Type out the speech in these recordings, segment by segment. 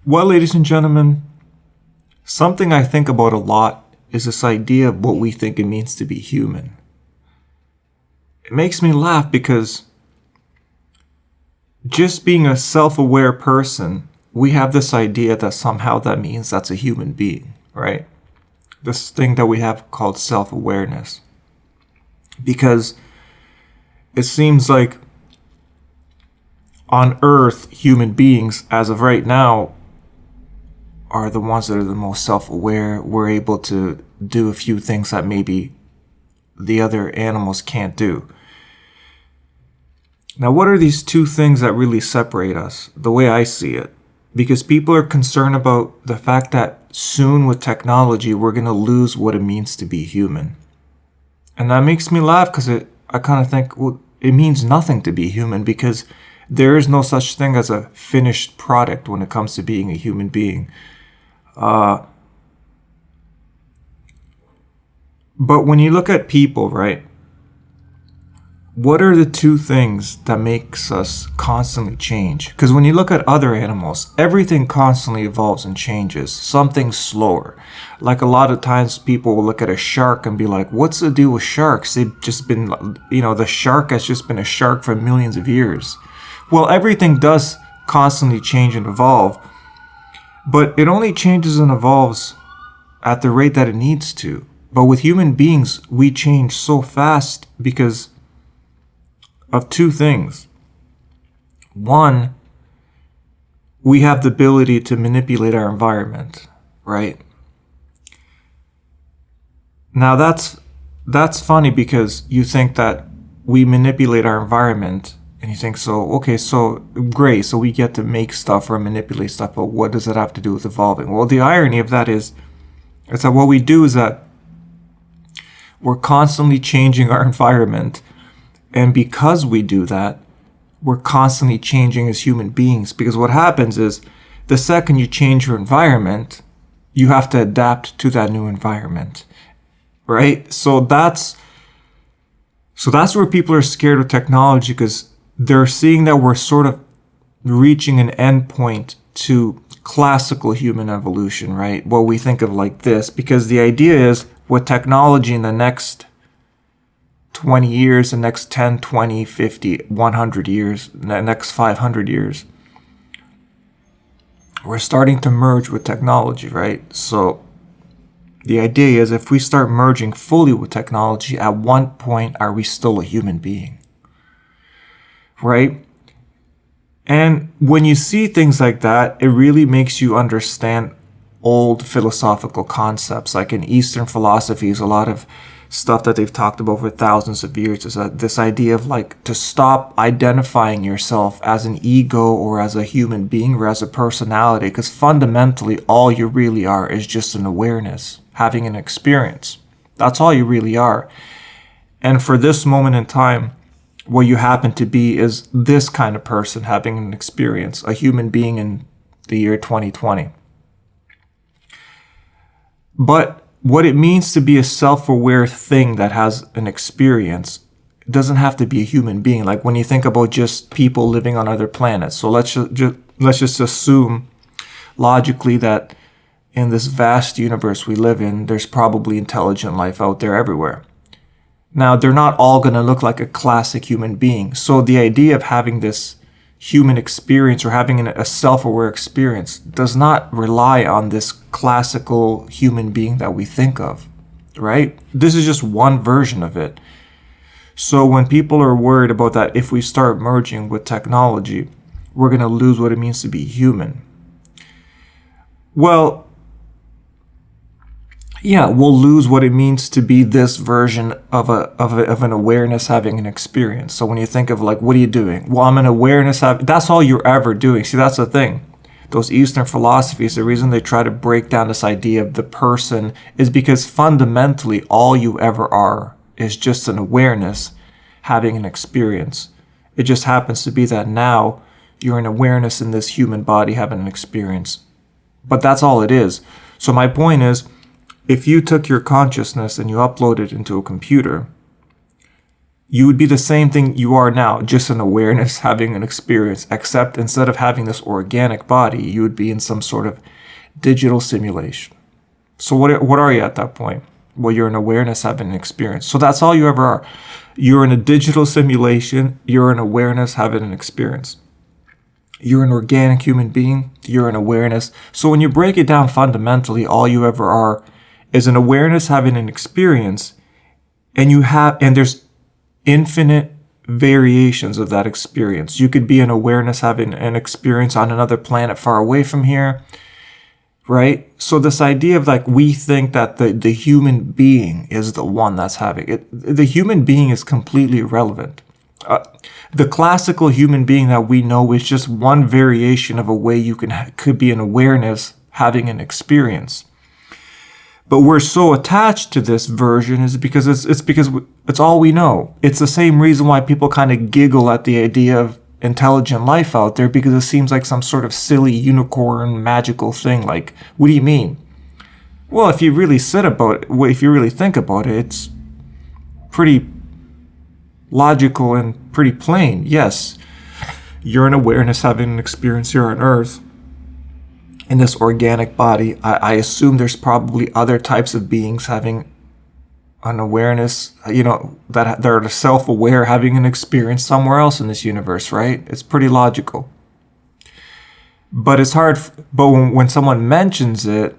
Well, ladies and gentlemen, something I think about a lot is this idea of what we think it means to be human. It makes me laugh because just being a self-aware person, we have this idea that somehow that means that's a human being, right? This thing that we have called self-awareness. Because it seems like on Earth, human beings, as of right now, are the ones that are the most self-aware. We're able to do a few things that maybe the other animals can't do. Now, what are these two things that really separate us, the way I see it? Because people are concerned about the fact that soon with technology, we're going to lose what it means to be human. And that makes me laugh because I kind of think, well, it means nothing to be human because there is no such thing as a finished product when it comes to being a human being. But when you look at people, right, what are the two things that makes us constantly change? Because when you look at other animals, everything constantly evolves and changes. Something slower. Like a lot of times people will look at a shark and be like, what's the deal with sharks? They've just been, the shark has just been a shark for millions of years. Well, everything does constantly change and evolve, but it only changes and evolves at the rate that it needs to. But with human beings, we change so fast because of two things. One, we have the ability to manipulate our environment, right? Now that's funny because you think that we manipulate our environment and you think, so, okay, so great, so we get to make stuff or manipulate stuff, but what does it have to do with evolving? Well, the irony of that is that what we do is that we're constantly changing our environment. And because we do that, we're constantly changing as human beings. Because what happens is the second you change your environment, you have to adapt to that new environment, right? So that's where people are scared of technology because they're seeing that we're sort of reaching an end point to classical human evolution, right? What we think of like this, because the idea is with technology in the next 20 years, the next 10, 20, 50, 100 years, the next 500 years, we're starting to merge with technology, right? So the idea is if we start merging fully with technology, at one point, are we still a human being? Right? And when you see things like that, it really makes you understand old philosophical concepts. Like in Eastern philosophies, a lot of stuff that they've talked about for thousands of years is this idea of like to stop identifying yourself as an ego or as a human being or as a personality, because fundamentally all you really are is just an awareness, having an experience. That's all you really are. And for this moment in time, what you happen to be is this kind of person having an experience, a human being in the year 2020. But what it means to be a self-aware thing that has an experience doesn't have to be a human being. Like when you think about just people living on other planets. So let's just assume logically that in this vast universe we live in, there's probably intelligent life out there everywhere. Now, they're not all going to look like a classic human being. So the idea of having this human experience or having a self-aware experience does not rely on this classical human being that we think of, right? This is just one version of it. So when people are worried about that, if we start merging with technology, we're going to lose what it means to be human. Well, yeah, we'll lose what it means to be this version of an awareness having an experience. So when you think of like, what are you doing? Well, I'm an awareness that's all you're ever doing. See, that's the thing. Those Eastern philosophies, the reason they try to break down this idea of the person is because fundamentally all you ever are is just an awareness having an experience. It just happens to be that now you're an awareness in this human body having an experience. But that's all it is. So my point is, if you took your consciousness and you uploaded it into a computer, you would be the same thing you are now, just an awareness having an experience, except instead of having this organic body, you would be in some sort of digital simulation. So what are you at that point? Well, you're an awareness having an experience. So that's all you ever are. You're in a digital simulation. You're an awareness having an experience. You're an organic human being. You're an awareness. So when you break it down fundamentally, all you ever are is an awareness having an experience, and there's infinite variations of that experience. You could be an awareness having an experience on another planet far away from here, right? So this idea of like, we think that the human being is the one that's having it. The human being is completely irrelevant. The classical human being that we know is just one variation of a way you could be an awareness having an experience. But we're so attached to this version is because it's all we know. It's the same reason why people kind of giggle at the idea of intelligent life out there, because it seems like some sort of silly unicorn magical thing. Like, what do you mean? Well, if you really if you really think about it, it's pretty logical and pretty plain. Yes, you're an awareness having an experience here on Earth in this organic body. I assume there's probably other types of beings having an awareness, that are self-aware, having an experience somewhere else in this universe, right? It's pretty logical. But it's hard, but when someone mentions it,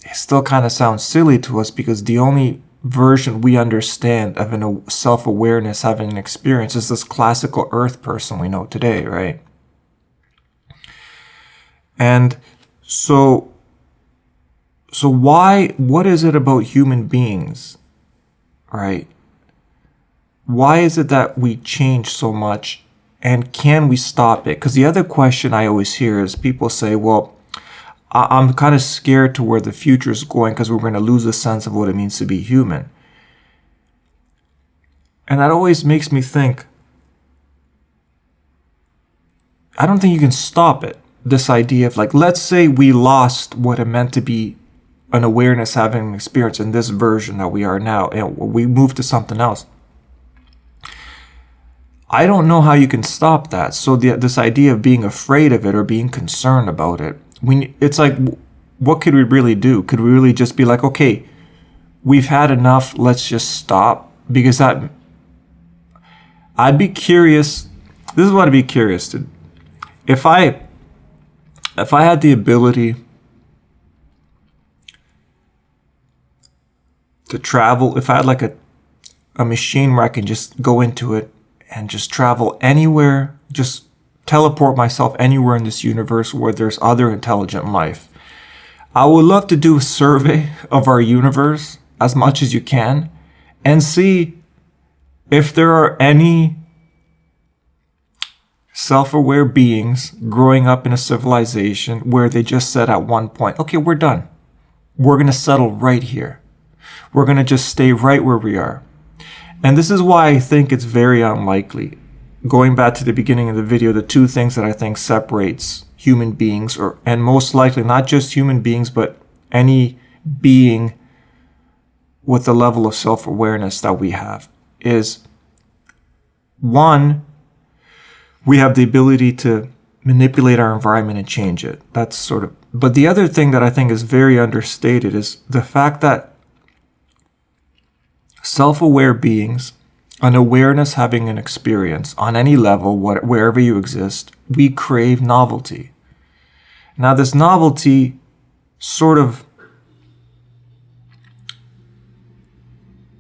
it still kind of sounds silly to us, because the only version we understand of a self-awareness having an experience is this classical Earth person we know today, right? And so what is it about human beings, right? Why is it that we change so much, and can we stop it? Because the other question I always hear is people say, well, I'm kind of scared to where the future is going because we're going to lose a sense of what it means to be human. And that always makes me think, I don't think you can stop it. This idea of like, let's say we lost what it meant to be an awareness having an experience in this version that we are now, and we move to something else. I don't know how you can stop that. So this idea of being afraid of it or being concerned about it, it's like, what could we really do? Could we really just be like, okay, we've had enough, let's just stop? Because I'd be curious. This is what I'd be curious to. If I had the ability to travel, if I had like a machine where I can just go into it and just travel anywhere, just teleport myself anywhere in this universe where there's other intelligent life, I would love to do a survey of our universe as much as you can and see if there are any self-aware beings growing up in a civilization where they just said at one point, okay, we're done. We're going to settle right here. We're going to just stay right where we are. And this is why I think it's very unlikely. Going back to the beginning of the video, the two things that I think separates human beings, and most likely not just human beings, but any being with the level of self-awareness that we have, is one, we have the ability to manipulate our environment and change it. But the other thing that I think is very understated is the fact that self-aware beings, an awareness having an experience on any level, wherever you exist, we crave novelty. Now, this novelty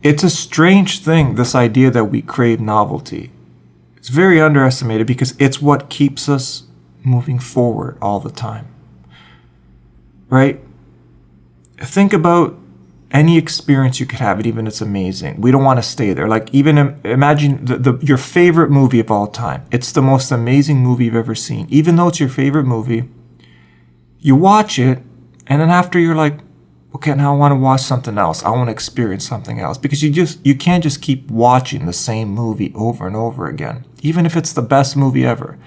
it's a strange thing, this idea that we crave novelty. It's very underestimated because it's what keeps us moving forward all the time, right? Think about any experience you could have, it even it's amazing. We don't want to stay there. Like, even imagine your favorite movie of all time. It's the most amazing movie you've ever seen. Even though it's your favorite movie, you watch it, and then after you're like, okay, now I want to watch something else. I want to experience something else. Because you can't just keep watching the same movie over and over again, even if it's the best movie ever.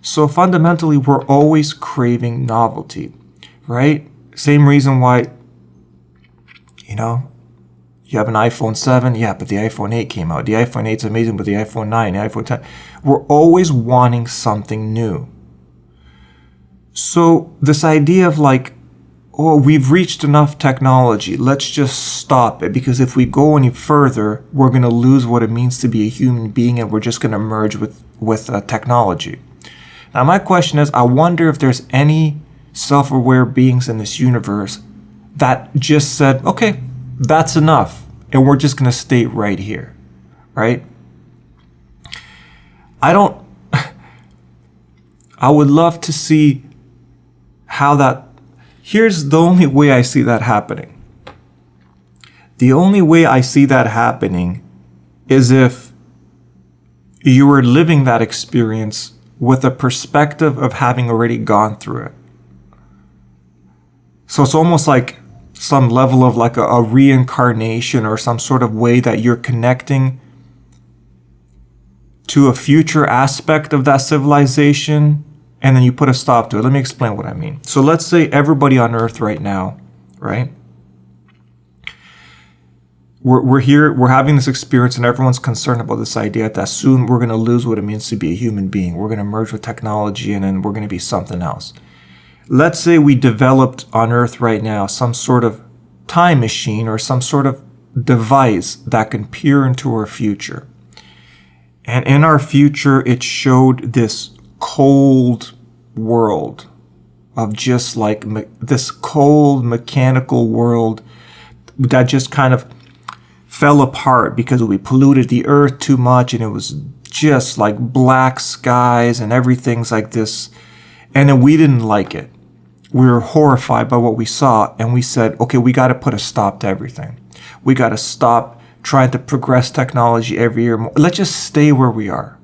So fundamentally, we're always craving novelty, right? Same reason why, You have an iPhone 7, yeah, but the iPhone 8 came out. The iPhone 8 is amazing, but the iPhone 9, the iPhone 10. We're always wanting something new. So this idea of like, oh, we've reached enough technology, let's just stop it, because if we go any further, we're going to lose what it means to be a human being, and we're just going to merge with technology. Now, my question is, I wonder if there's any self-aware beings in this universe that just said, okay, that's enough, and we're just going to stay right here, right? I would love to see how that. Here's the only way I see that happening. The only way I see that happening is if you were living that experience with a perspective of having already gone through it. So it's almost like some level of like a reincarnation, or some sort of way that you're connecting to a future aspect of that civilization, and then you put a stop to it. Let me explain what I mean. So let's say everybody on Earth right now, right? We're here, we're having this experience, and everyone's concerned about this idea that soon we're going to lose what it means to be a human being. We're going to merge with technology, and then we're going to be something else. Let's say we developed on Earth right now some sort of time machine, or some sort of device that can peer into our future. And in our future, it showed this cold world of just like this cold mechanical world that just kind of fell apart because we polluted the earth too much, and it was just like black skies and everything's like this. And then we didn't like it. We were horrified by what we saw, and we said, okay, we got to put a stop to everything. We got to stop trying to progress technology every year more. Let's just stay where we are.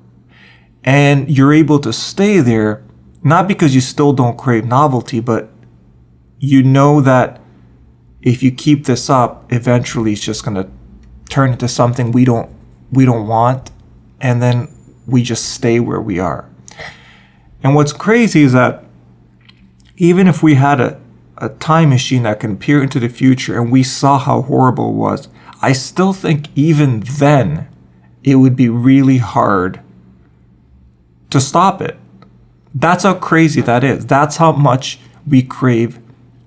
And you're able to stay there, not because you still don't crave novelty, but you know that if you keep this up, eventually it's just going to turn into something we don't want, and then we just stay where we are. And what's crazy is that even if we had a time machine that can peer into the future and we saw how horrible it was, I still think even then it would be really hard to stop it. That's how crazy that is. That's how much we crave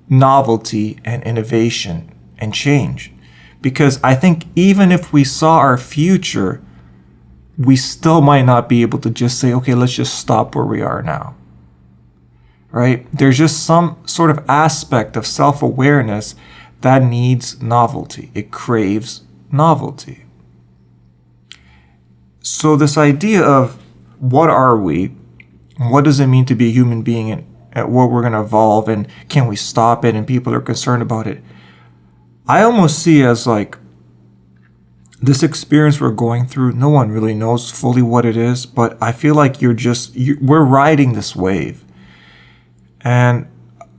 novelty and innovation and change. Because I think even if we saw our future, we still might not be able to just say, okay, let's just stop where we are now. Right? There's just some sort of aspect of self-awareness that needs novelty. It craves novelty. So this idea of what are we? What does it mean to be a human being, and what we're going to evolve, and can we stop it, and people are concerned about it? I almost see as like this experience we're going through, no one really knows fully what it is, but I feel like we're riding this wave. And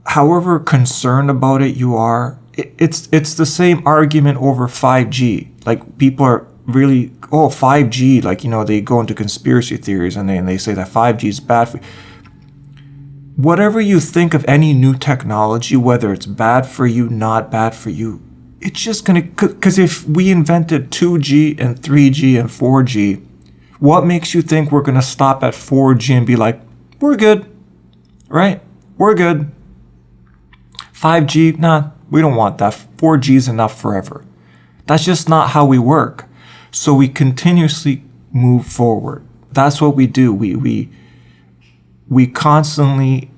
however concerned about it you are, it's the same argument over 5G. Like people are really, 5G, like, they go into conspiracy theories and they say that 5G is bad for you. Whatever you think of any new technology, whether it's bad for you, not bad for you, it's just going to, because if we invented 2G and 3G and 4G, what makes you think we're going to stop at 4G and be like, we're good, right? We're good. 5G, nah, we don't want that. 4G is enough forever. That's just not how we work. So we continuously move forward. That's what we do. We constantly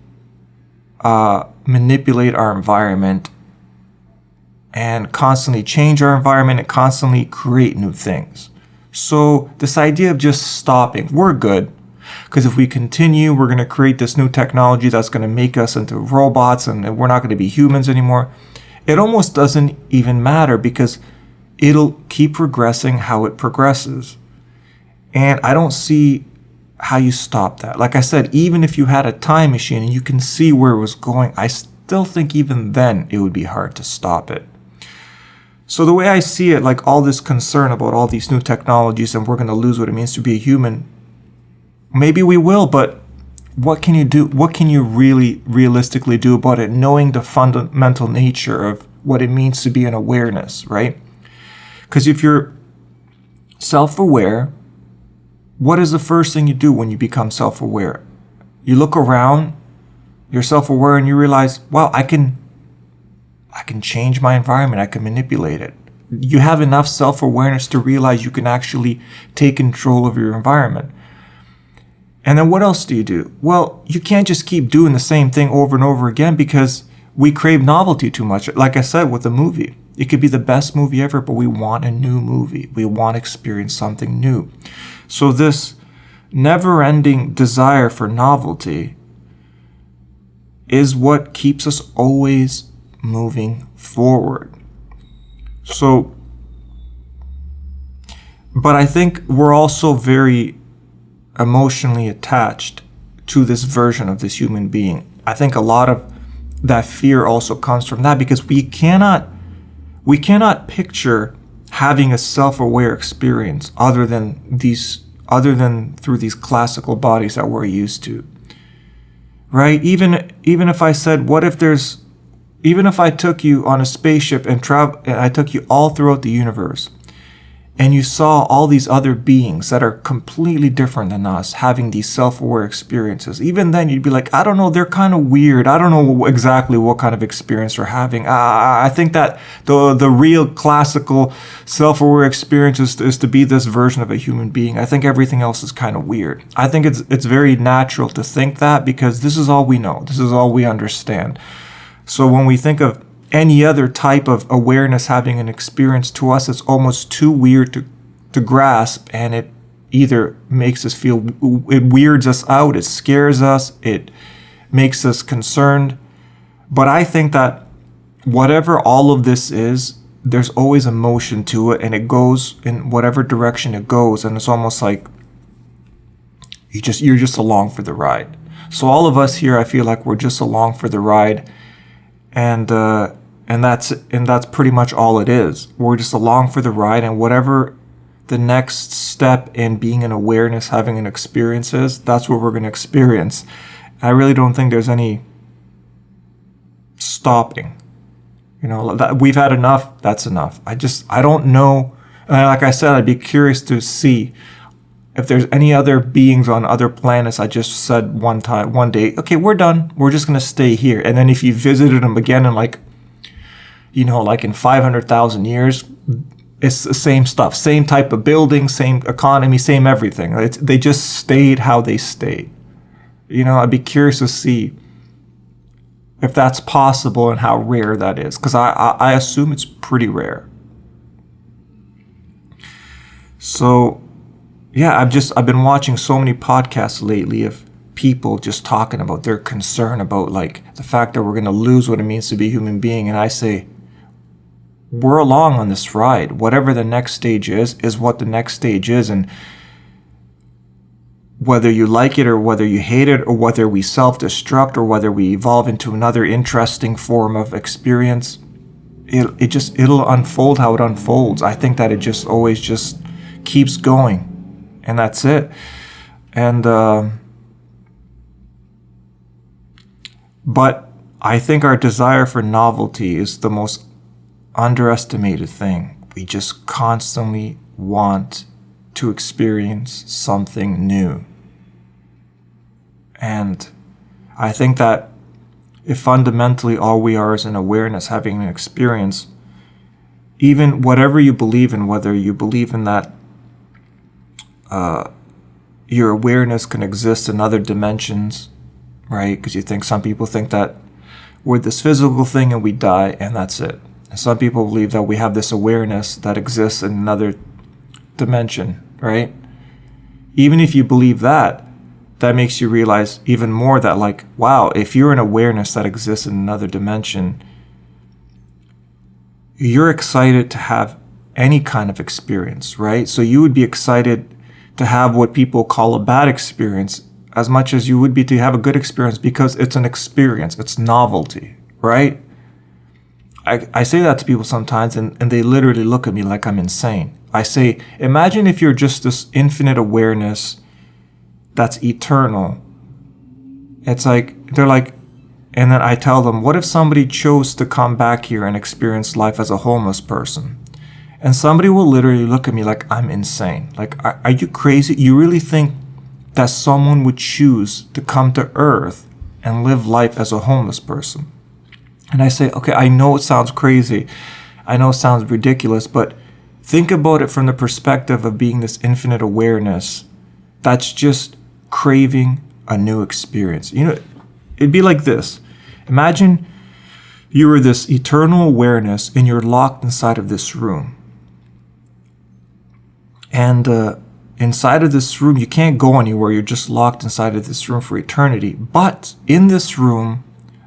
manipulate our environment and constantly change our environment and constantly create new things. So this idea of just stopping, we're good. Because if we continue, we're going to create this new technology that's going to make us into robots, and we're not going to be humans anymore. It almost doesn't even matter, because it'll keep progressing how it progresses. And I don't see how you stop that. Like I said, even if you had a time machine and you can see where it was going, I still think even then it would be hard to stop it. So the way I see it, like all this concern about all these new technologies and we're going to lose what it means to be a human, maybe we will, but what can you do? What can you really realistically do about it, knowing the fundamental nature of what it means to be an awareness, right? Because if you're self-aware, what is the first thing you do when you become self-aware? You look around, you're self-aware, and you realize, wow, I can change my environment. I can manipulate it. You have enough self-awareness to realize you can actually take control of your environment. And then what else do you do? Well, you can't just keep doing the same thing over and over again because we crave novelty too much. Like I said, with a movie, it could be the best movie ever, but we want a new movie. We want to experience something new. So this never-ending desire for novelty is what keeps us always moving forward. So, but I think we're also very emotionally attached to this version of this human being. I think a lot of that fear also comes from that, because we cannot picture having a self-aware experience other than through these classical bodies that we're used to. Right? Even if I said, even if I took you on a spaceship and I took you all throughout the universe, and you saw all these other beings that are completely different than us having these self-aware experiences, even then you'd be like, I don't know, they're kind of weird. I don't know exactly what kind of experience they're having. I think that the real classical self-aware experience is to be this version of a human being. I think everything else is kind of weird. I think it's very natural to think that, because this is all we know. This is all we understand. So when we think of any other type of awareness having an experience, to us, it's almost too weird to grasp, and it either makes us feel, it weirds us out, it scares us, it makes us concerned. But I think that whatever all of this is, there's always emotion to it, and it goes in whatever direction it goes, and it's almost like you're just along for the ride. So all of us here, I feel like we're just along for the ride, and that's pretty much all it is. We're just along for the ride, and whatever the next step in being an awareness, having an experience is, that's what we're going to experience. I really don't think there's any stopping. That we've had enough. That's enough. I don't know. And like I said, I'd be curious to see if there's any other beings on other planets. I just said one day, okay, we're done. We're just going to stay here. And then if you visited them again in like in 500,000 years, it's the same stuff, same type of building, same economy, same everything. They just stayed how they stayed. I'd be curious to see if that's possible and how rare that is, because I assume it's pretty rare. So, yeah, I've been watching so many podcasts lately of people just talking about their concern about like the fact that we're going to lose what it means to be a human being, and I say, we're along on this ride. Whatever the next stage is what the next stage is. And whether you like it or whether you hate it, or whether we self-destruct or whether we evolve into another interesting form of experience, it'll unfold how it unfolds. I think that it just always just keeps going, and that's it. And but I think our desire for novelty is the most underestimated thing. We just constantly want to experience something new. And I think that if fundamentally all we are is an awareness, having an experience, even whatever you believe in, whether you believe in that your awareness can exist in other dimensions, right? Because some people think that we're this physical thing and we die and that's it. Some people believe that we have this awareness that exists in another dimension, right? Even if you believe that, that makes you realize even more that, like, wow, if you're an awareness that exists in another dimension, you're excited to have any kind of experience, right? So you would be excited to have what people call a bad experience as much as you would be to have a good experience, because it's an experience, it's novelty, right? I say that to people sometimes, and they literally look at me like I'm insane. I say, imagine if you're just this infinite awareness that's eternal. It's like, they're like, and then I tell them, what if somebody chose to come back here and experience life as a homeless person? And somebody will literally look at me like I'm insane. Like, are you crazy? You really think that someone would choose to come to Earth and live life as a homeless person? And I say, okay, I know it sounds crazy. I know it sounds ridiculous, but think about it from the perspective of being this infinite awareness that's just craving a new experience. You know, it'd be like this. Imagine you were this eternal awareness and you're locked inside of this room. And inside of this room, you can't go anywhere. You're just locked inside of this room for eternity. But in this room,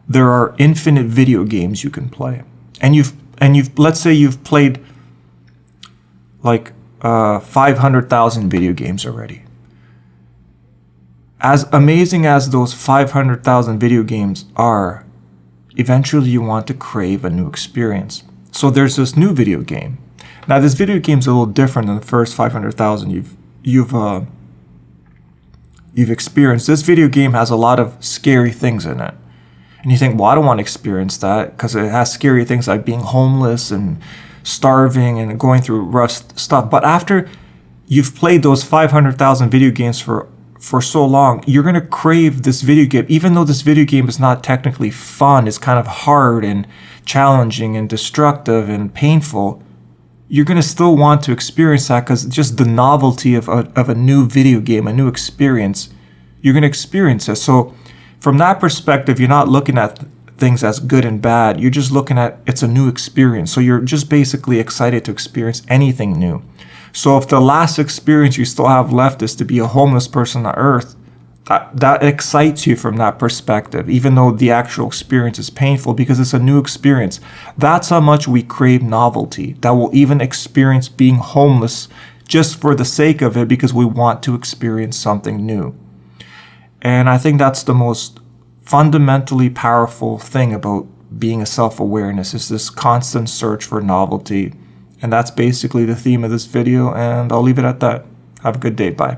there are infinite video games you can play. And you've let's say you've played like 500,000 video games already. As amazing as those 500,000 video games are, eventually you want to crave a new experience. So there's this new video game. Now this video game's a little different than the first 500,000 you've experienced. This video game has a lot of scary things in it. And you think, well, I don't want to experience that because it has scary things like being homeless and starving and going through rough stuff. But after you've played those 500,000 video games for so long, you're going to crave this video game. Even though this video game is not technically fun, it's kind of hard and challenging and destructive and painful, you're going to still want to experience that because just the novelty of a new video game, a new experience, you're going to experience it. So from that perspective, you're not looking at things as good and bad. You're just looking at it's a new experience. So you're just basically excited to experience anything new. So if the last experience you still have left is to be a homeless person on Earth, that excites you from that perspective, even though the actual experience is painful because it's a new experience. That's how much we crave novelty, that we'll even experience being homeless just for the sake of it because we want to experience something new. And I think that's the most fundamentally powerful thing about being a self-awareness, is this constant search for novelty. And that's basically the theme of this video, and I'll leave it at that. Have a good day. Bye.